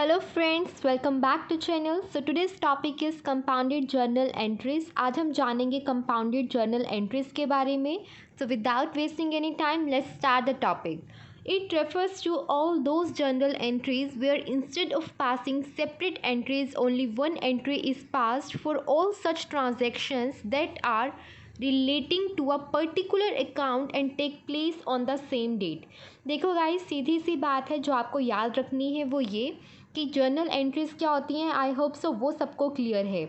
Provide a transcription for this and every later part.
Hello friends, welcome back to channel. So today's topic is compounded journal entries. आज हम जानेंगे compounded journal entries के बारे में। So without wasting any time, let's start the topic. It refers to all those journal entries where instead of passing separate entries, only one entry is passed for all such transactions that are relating to a particular account and take place on the same date. देखो guys, सीधी सी बात है जो आपको याद रखनी है वो ये कि जर्नल एंट्रीज़ क्या होती हैं. आई होप सो वो सबको क्लियर है.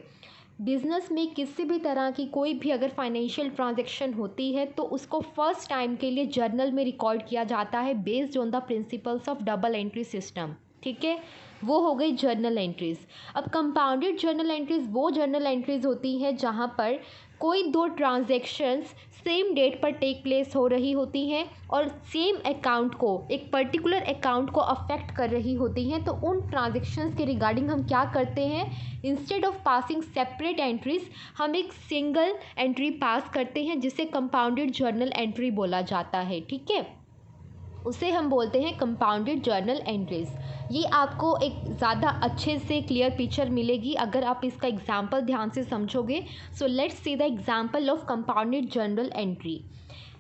बिज़नेस में किसी भी तरह की कोई भी अगर फाइनेंशियल ट्रांजैक्शन होती है तो उसको फर्स्ट टाइम के लिए जर्नल में रिकॉर्ड किया जाता है based on the principles of double entry system. ठीक है, वो हो गई जर्नल एंट्रीज़. अब कंपाउंडेड जर्नल एंट्रीज़ वो जर्नल एंट्रीज़ होती हैं जहाँ पर कोई दो ट्रांजैक्शंस सेम डेट पर टेक प्लेस हो रही होती हैं और सेम अकाउंट को, एक पर्टिकुलर अकाउंट को अफेक्ट कर रही होती हैं. तो उन ट्रांजैक्शंस के रिगार्डिंग हम क्या करते हैं, instead of passing separate entries हम एक सिंगल एंट्री पास करते हैं जिसे कंपाउंडेड जर्नल एंट्री बोला जाता है. ठीक है, उसे हम बोलते हैं कंपाउंडेड जर्नल एंट्रीज. ये आपको एक ज़्यादा अच्छे से क्लियर पिक्चर मिलेगी अगर आप इसका एग्जाम्पल ध्यान से समझोगे. So let's see the example of compounded journal entry.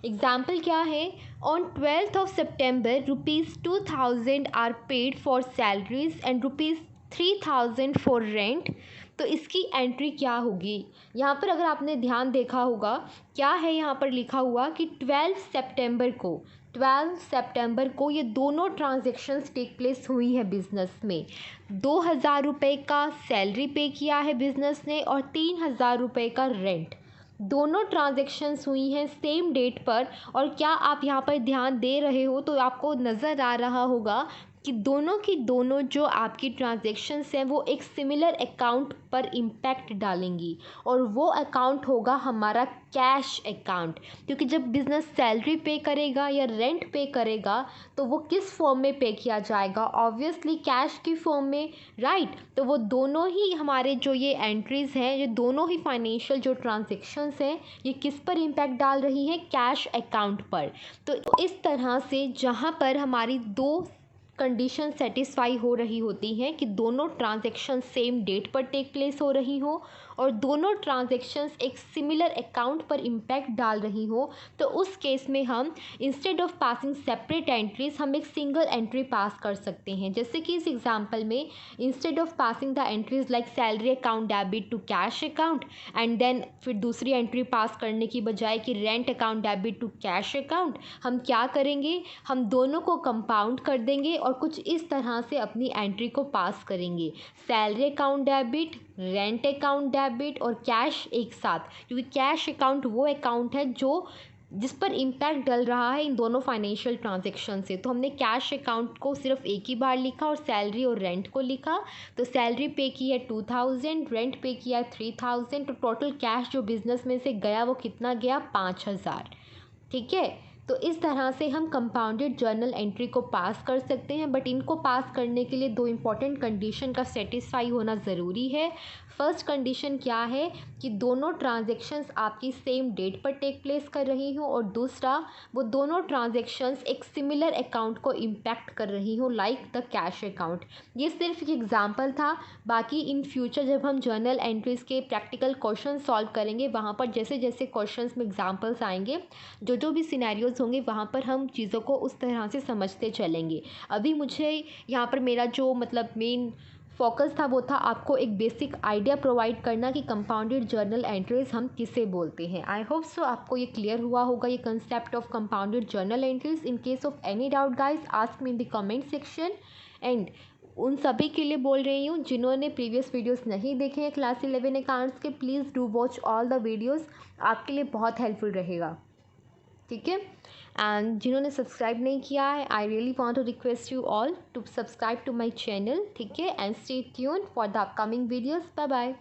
Example क्या है, on 12th of September ₹2000 are paid for salaries and ₹3000 for rent. तो इसकी एंट्री क्या होगी. यहाँ पर अगर आपने ध्यान देखा होगा क्या है यहाँ पर लिखा हुआ कि 12 सितंबर को ये दोनों ट्रांजैक्शंस टेक प्लेस हुई है बिज़नेस में. 2000 का सैलरी पे किया है बिज़नेस ने और 3000 का रेंट. दोनों ट्रांजैक्शंस हुई हैं सेम डेट पर. और क्या आप यहाँ पर ध्यान दे रहे हो तो आपको नज़र आ रहा होगा कि दोनों की दोनों जो आपकी ट्रांजैक्शंस हैं वो एक सिमिलर अकाउंट पर इम्पैक्ट डालेंगी और वो अकाउंट होगा हमारा कैश अकाउंट. क्योंकि जब बिज़नेस सैलरी पे करेगा या रेंट पे करेगा तो वो किस फॉर्म में पे किया जाएगा, ऑब्वियसली कैश की फॉर्म में, राइट. तो वो दोनों ही हमारे जो ये एंट्रीज़ हैं, ये दोनों ही फाइनेंशियल जो ट्रांजैक्शंस हैं ये किस पर इम्पैक्ट डाल रही हैं, कैश अकाउंट पर. तो इस तरह से जहाँ पर हमारी दो कंडीशन सेटिस्फाई हो रही होती हैं कि दोनों ट्रांजैक्शन सेम डेट पर टेक प्लेस हो रही हो और दोनों ट्रांजैक्शंस एक सिमिलर अकाउंट पर इम्पैक्ट डाल रही हो, तो उस केस में हम instead of passing separate entries हम एक सिंगल एंट्री पास कर सकते हैं. जैसे कि इस एग्जांपल में instead of passing the entries like salary account debit to cash account and then फिर दूसरी एंट्री पास करने की बजाय कि rent account debit to cash account, हम क्या करेंगे, हम दोनों को कंपाउंड कर देंगे और कुछ इस तरह से अपनी एंट्री को पास करेंगे. Salary account debit, rent account debit और कैश एक साथ, क्योंकि कैश अकाउंट वो अकाउंट है जिस पर इम्पैक्ट डल रहा है इन दोनों फाइनेंशियल ट्रांजैक्शन से. तो हमने कैश अकाउंट को सिर्फ एक ही बार लिखा और सैलरी और रेंट को लिखा. तो सैलरी पे की है 2000, रेंट पे किया है 3000. तो टोटल कैश जो बिजनेस में से गया वो कितना गया, 5000. ठीक है, तो इस तरह से हम कंपाउंडेड जर्नल एंट्री को पास कर सकते हैं. बट इनको पास करने के लिए दो इम्पॉर्टेंट कंडीशन का सेटिस्फाई होना ज़रूरी है. फर्स्ट कंडीशन क्या है कि दोनों ट्रांजैक्शंस आपकी सेम डेट पर टेक प्लेस कर रही हो और दूसरा वो दोनों ट्रांजैक्शंस एक सिमिलर अकाउंट को इम्पैक्ट कर रही हो लाइक द कैश अकाउंट. ये सिर्फ एक एग्जांपल था. बाकी इन फ्यूचर जब हम जर्नल एंट्रीज़ के प्रैक्टिकल क्वेश्चन सॉल्व करेंगे वहाँ पर जैसे जैसे क्वेश्चंस में एग्जांपल्स आएंगे, जो भी सिनेरियोज होंगे वहाँ पर हम चीज़ों को उस तरह से समझते चलेंगे. अभी मुझे यहाँ पर मेरा जो मेन फोकस था वो था आपको एक बेसिक आइडिया प्रोवाइड करना कि कंपाउंडेड जर्नल एंट्रीज हम किसे बोलते हैं. आई होप सो आपको ये क्लियर हुआ होगा ये concept of compounded journal entries. In case of any doubt guys ask me in the comment section. And उन सभी के लिए बोल रही हूँ जिन्होंने प्रीवियस वीडियोस नहीं देखे हैं क्लास 11 अकाउंट्स के, please do watch all the videos. आपके लिए बहुत हेल्पफुल रहेगा. ठीक है, एंड जिन्होंने सब्सक्राइब नहीं किया है, I really want to request you all to subscribe to my channel. ठीक है, and stay tuned for the upcoming videos. Bye bye.